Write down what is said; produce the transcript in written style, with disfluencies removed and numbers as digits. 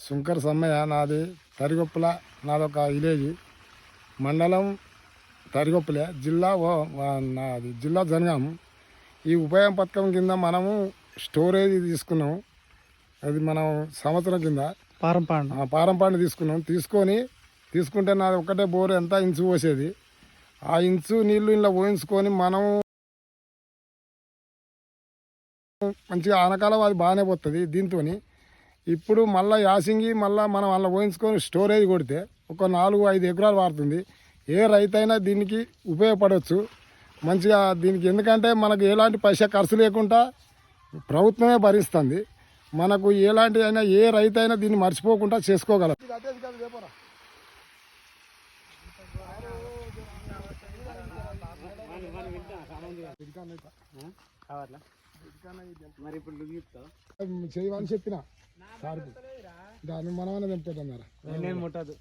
శంకర్ సమ్మయ్య, నాది తరిగొప్పల, నాదొక విలేజ్, మండలం తరిగొప్పలే, జిల్లా నాది జిల్లా జనగాం. ఈ ఉపాయం పథకం కింద మనము స్టోరేజ్ తీసుకున్నాము. అది మనం సంవత్సరం కింద పారంపాండ తీసుకుంటే నాది ఒక్కటే బోరు ఎంత ఇంచు పోసేది. ఆ ఇంచు నీళ్లు ఇలా పోయించుకొని మనం మంచిగా ఆనకాలం అది బాగానే పోతుంది. దీంతో ఇప్పుడు మళ్ళీ యాసింగి మళ్ళీ మనం అలా పోయించుకొని స్టోరేజ్ కొడితే ఒక 4-5 ఎకరాలు వాడుతుంది. ఏ రైతైనా దీనికి ఉపయోగపడవచ్చు మంచిగా దీనికి. ఎందుకంటే మనకు ఎలాంటి పైసా ఖర్చు లేకుండా ప్రభుత్వమే భరిస్తుంది. మనకు ఎలాంటి అయినా ఏ రైతైనా దీన్ని మర్చిపోకుండా చేసుకోగలరు. చేయమని చెప్పిన సార్కి, దాన్ని మనమనే తెంపుతామన్నారు. నేను ముట్టదు